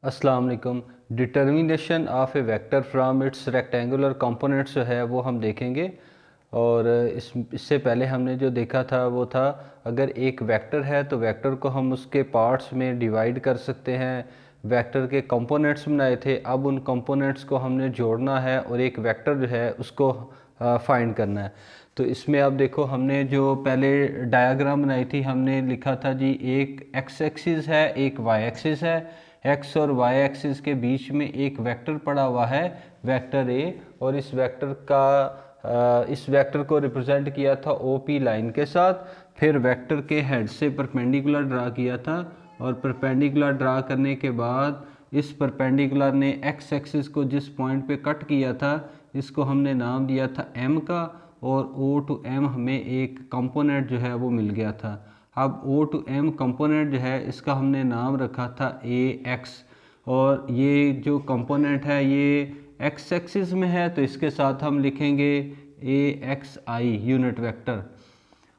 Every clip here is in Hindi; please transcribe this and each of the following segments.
अस्सलाम वालेकुम। Determination of A vector from its rectangular components जो है वो हम देखेंगे। और इससे पहले हमने जो देखा था वो था, अगर एक वेक्टर है तो वेक्टर को हम उसके पार्ट्स में डिवाइड कर सकते हैं। वेक्टर के कंपोनेंट्स बनाए थे, अब उन कंपोनेंट्स को हमने जोड़ना है और एक वेक्टर जो है उसको फाइंड करना है। तो इसमें अब देखो, हमने जो पहले डायग्राम बनाई थी, हमने लिखा था जी एक एक्स एक्सिस है, एक वाई एक्सिस है। एक्स और वाई एक्सिस के बीच में एक वेक्टर पड़ा हुआ है, वेक्टर ए। और इस वेक्टर को रिप्रेजेंट किया था ओपी लाइन के साथ। फिर वेक्टर के हेड से परपेंडिकुलर ड्रा किया था, और परपेंडिकुलर ड्रा करने के बाद इस परपेंडिकुलर ने एक्स एक्सिस को जिस पॉइंट पे कट किया था, इसको हमने नाम दिया था एम का। और ओ टू एम हमें एक कंपोनेंट जो है वो मिल गया था। अब ओ टू एम कंपोनेंट जो है इसका हमने नाम रखा था ए एक्स। और ये जो कंपोनेंट है ये एक्स एक्सिस में है, तो इसके साथ हम लिखेंगे ए एक्स आई यूनिट वेक्टर।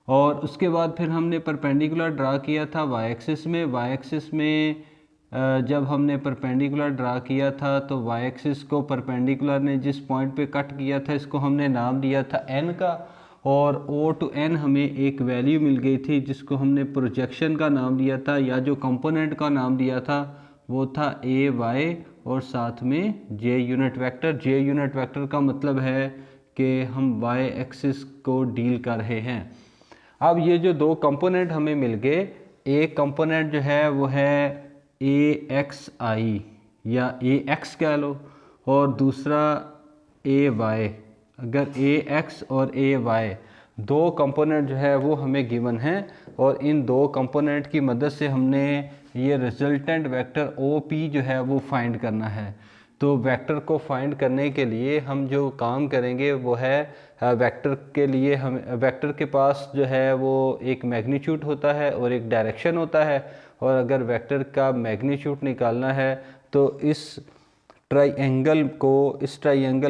और उसके बाद फिर हमने परपेंडिकुलर ड्रा किया था वाई एक्सिस में। वाई एक्सिस में जब हमने परपेंडिकुलर ड्रा किया था तो वाई एक्सिस को परपेंडिकुलर ने जिस पॉइंट पे कट किया था, इसको हमने नाम दिया था एन का। और ओ टू एन हमें एक वैल्यू मिल गई थी जिसको हमने प्रोजेक्शन का नाम दिया था, या जो कंपोनेंट का नाम दिया था वो था ए वाई और साथ में जे यूनिट वेक्टर। जे यूनिट वेक्टर का मतलब है कि हम वाई एक्सिस को डील कर रहे हैं। अब ये जो दो कंपोनेंट हमें मिल गए, एक कंपोनेंट जो है वो है ए एक्स आई या ए एक्स कह लो, और दूसरा ए वाई। अगर ए एक्स और ए वाई दो कंपोनेंट जो है वो हमें गिवन है, और इन दो कंपोनेंट की मदद से हमने ये रिजल्टेंट वेक्टर ओ पी जो है वो फाइंड करना है। तो वेक्टर को फाइंड करने के लिए हम जो काम करेंगे वो है, वेक्टर के लिए हम वेक्टर के पास जो है वो एक मैग्नीट्यूड होता है और एक डायरेक्शन होता है। और अगर वेक्टर का मैग्नीट्यूड निकालना है तो इस ट्राइएंगल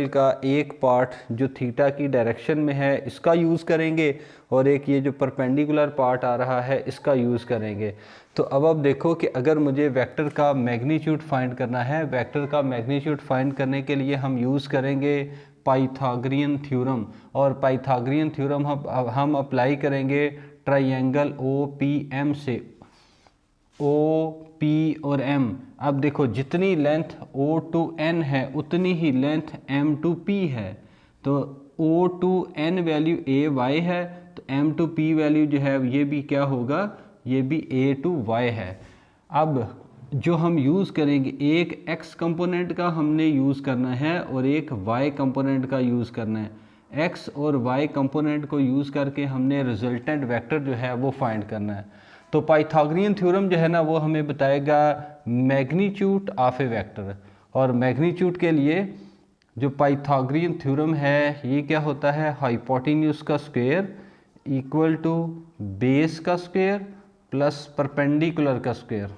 का एक पार्ट जो थीटा की डायरेक्शन में है इसका यूज़ करेंगे, और एक ये जो परपेंडिकुलर पार्ट आ रहा है इसका यूज़ करेंगे। तो अब देखो कि अगर मुझे वेक्टर का मैग्नीट्यूड फाइंड करना है, वेक्टर का मैग्नीट्यूड फाइंड करने के लिए हम यूज़ करेंगे पाइथागोरियन थ्योरम। और पाइथागोरियन थ्योरम हम अप्लाई करेंगे ट्राइएंगल ओ पी एम से। ओ पी और एम, अब देखो जितनी लेंथ ओ टू एन है उतनी ही लेंथ एम टू पी है। तो ओ टू एन वैल्यू ए वाई है, तो एम टू पी वैल्यू जो है ये भी क्या होगा, ये भी ए टू वाई है। अब जो हम यूज़ करेंगे, एक एक्स कंपोनेंट का हमने यूज़ करना है और एक वाई कंपोनेंट का यूज़ करना है। एक्स और वाई कंपोनेंट को यूज़ करके हमने रिजल्टेंट वेक्टर जो है वो फाइंड करना है। तो पाइथागोरियन थ्योरम जो है ना वो हमें बताएगा मैग्नीट्यूड ऑफ ए वेक्टर। और मैग्नीट्यूड के लिए जो पाइथागोरियन थ्योरम है ये क्या होता है, हाइपोटेन्यूज का स्क्वायर इक्वल टू बेस का स्क्वायर प्लस परपेंडिकुलर का स्क्वायर।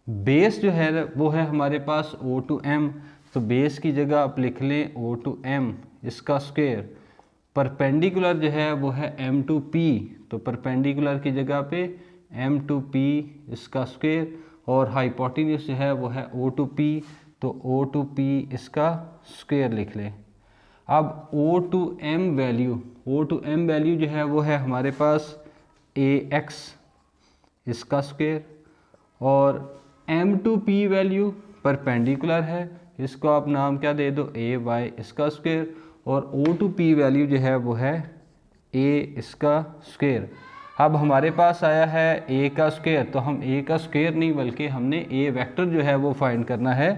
बेस जो है वो है हमारे पास ओ टू एम, तो बेस की जगह आप लिख लें ओ टू एम इसका स्क्वायर। परपेंडिकुलर जो है वो है एम टू पी, तो परपेंडिकुलर की जगह पे एम टू पी इसका स्क्वायर। और हाइपोटेन्यूज जो है वो है ओ टू पी, तो ओ टू पी इसका स्क्वायर लिख लें। अब ओ टू एम वैल्यू जो है वो है हमारे पास ए एक्स इसका स्क्वायर। और M to P value perpendicular है, इसको आप नाम क्या दे दो, ए वाई इसका स्क्वायर। और ओ टू पी वैल्यू जो है वो है ए इसका स्क्वायर। अब हमारे पास आया है ए का स्क्वायर, तो हम ए का स्क्वायर नहीं बल्कि हमने ए वेक्टर जो है वो फाइंड करना है,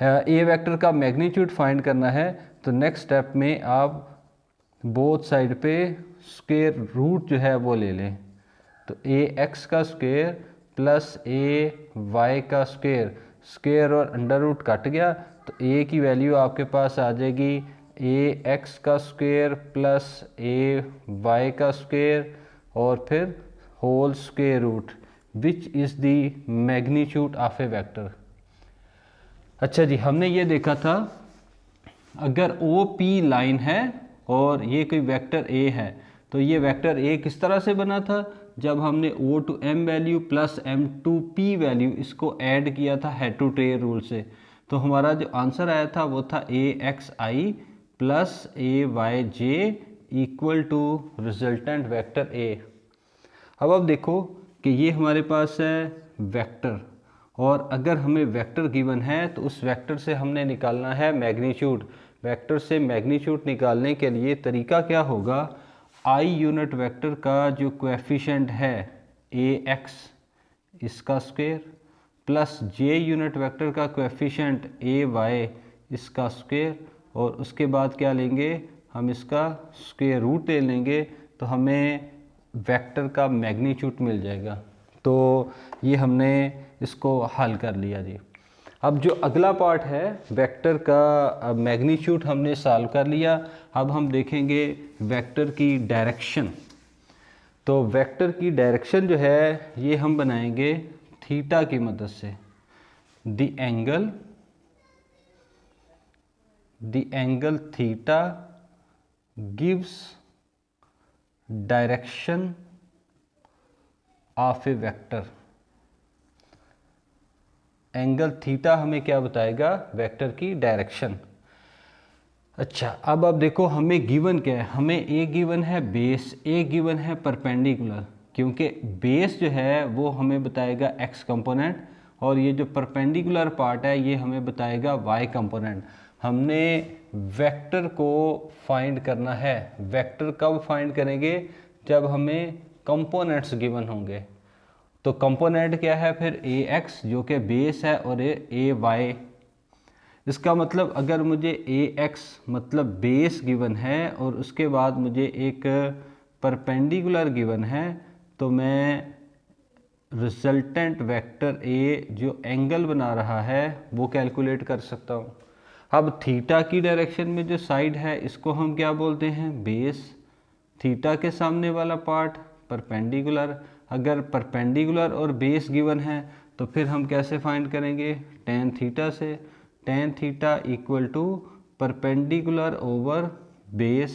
ए वेक्टर का मैग्नीट्यूड फाइंड करना है। तो नेक्स्ट स्टेप में आप बोथ साइड पे स्क्वायर रूट जो है वो ले लें। तो ए एक्स का स्क्वायर प्लस ए वाई का स्क्वायर, स्क्वायर और अंडर रूट कट गया, तो ए की वैल्यू आपके पास आ जाएगी ए एक्स का स्क्वायर प्लस ए वाई का स्क्वायर और फिर whole square root, which is the magnitude of A vector. अच्छा जी, हमने ये देखा था अगर ओ पी लाइन है और ये कोई वेक्टर ए है, तो ये वेक्टर ए किस तरह से बना था, जब हमने O to M value plus M to P value इसको ऐड किया था हेड टू टेल रूल से, तो हमारा जो आंसर आया था वो था AXI plus AYJ equal to resultant vector A। अब देखो कि ये हमारे पास है वेक्टर, और अगर हमें वेक्टर गिवन है तो उस वेक्टर से हमने निकालना है मैग्नीट्यूड। वेक्टर से मैग्नीट्यूड निकालने के लिए तरीका क्या होगा, आई यूनिट वेक्टर का जो कोएफिशिएंट है AX इसका स्क्वायर प्लस जे यूनिट वेक्टर का कोएफिशिएंट AY इसका स्क्वायर, और उसके बाद क्या लेंगे, हम इसका स्क्वायर रूट ले लेंगे तो हमें वेक्टर का मैग्नीट्यूड मिल जाएगा। तो ये हमने इसको हल कर लिया जी। अब जो अगला पार्ट है वेक्टर का मैग्नीट्यूड हमने सॉल्व कर लिया। अब हम देखेंगे वेक्टर की डायरेक्शन। तो वेक्टर की डायरेक्शन जो है ये हम बनाएंगे थीटा की मदद से। The angle theta gives direction of A vector. Angle theta हमें क्या बताएगा, वेक्टर की डायरेक्शन। अच्छा, अब देखो हमें गिवन क्या है, हमें ए गिवन है बेस, ए गिवन है परपेंडिकुलर, क्योंकि बेस जो है वो हमें बताएगा एक्स कंपोनेंट और ये जो परपेंडिकुलर पार्ट है ये हमें बताएगा वाई कंपोनेंट। हमने वेक्टर को फाइंड करना है। वेक्टर कब फाइंड करेंगे, जब हमें कंपोनेंट्स गिवन होंगे। तो कंपोनेंट क्या है फिर AX जो कि बेस है और AY। इसका मतलब अगर मुझे AX मतलब बेस गिवन है और उसके बाद मुझे एक परपेंडिकुलर गिवन है, तो मैं रिजल्टेंट वेक्टर A जो एंगल बना रहा है वो कैलकुलेट कर सकता हूँ। अब थीटा की डायरेक्शन में जो साइड है इसको हम क्या बोलते हैं, बेस। थीटा के सामने वाला पार्ट परपेंडिकुलर। अगर परपेंडिकुलर और बेस गिवन है तो फिर हम कैसे फाइंड करेंगे, टेन थीटा से। Tan theta equal to perpendicular over base.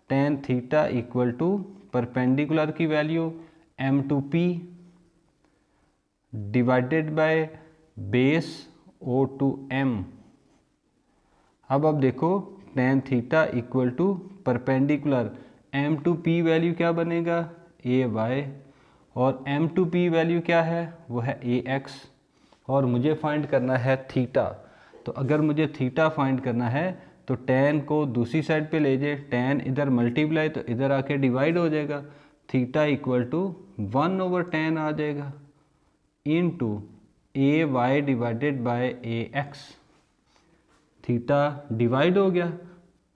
Tan theta equal to perpendicular की value M2P divided by base O2M। अब देखो tan theta equal to perpendicular M2P value क्या बनेगा, AY, और M2P वैल्यू क्या है, वो है AX, और मुझे फाइंड करना है थीटा। तो अगर मुझे थीटा फाइंड करना है तो टेन को दूसरी साइड पे ले जाए, टेन इधर मल्टीप्लाई तो इधर आके डिवाइड हो जाएगा। थीटा इक्वल टू 1/10 आ जाएगा into AY divided by AX। Theta divide हो गया,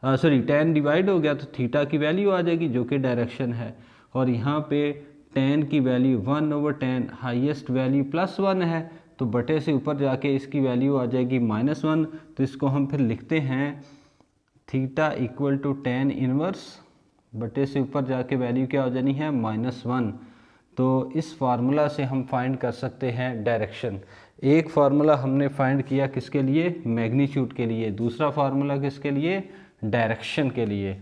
टेन डिवाइड हो गया तो थीटा की वैल्यू आ जाएगी जो कि डायरेक्शन है, और यहाँ पे टेन की वैल्यू 1/10, हाईएस्ट वैल्यू +1 है, तो बटे से ऊपर जाके इसकी वैल्यू आ जाएगी -1। तो इसको हम फिर लिखते हैं theta equal to tan inverse, बटे से ऊपर जाके वैल्यू क्या हो जानी है, -1। तो इस फार्मूला से हम फाइंड कर सकते हैं डायरेक्शन। एक फार्मूला हमने फाइंड किया किसके लिए, मैग्नीट्यूड के लिए, दूसरा फार्मूला किसके लिए, डायरेक्शन के लिए।